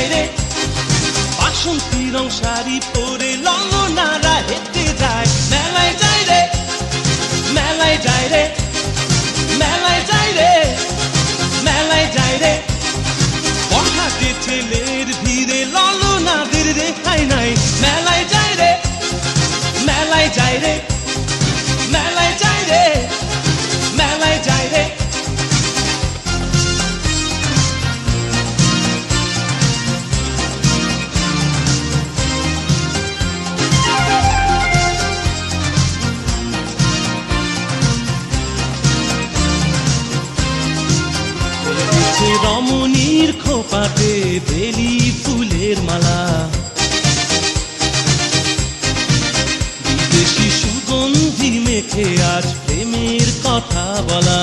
যায় রে বাসন্তী রং শাড়ি পরে ললনারা হেঁটে যায় মেলায় যায় রে মেলায় যায় রে মেলায় যায় রে মেলায় যায় রে বড়হাটে ছেলের ভিড়ে ললনাদের রেহাই নাই মেলায় যায় রে মেলায় যায় রে মেলায় যায় রে মেলায় যায় রে রমণীর খোপাতে বেলি ফুলের মালা বিদেশি সুগন্ধি মেখে আজ প্রেমের কথা বলা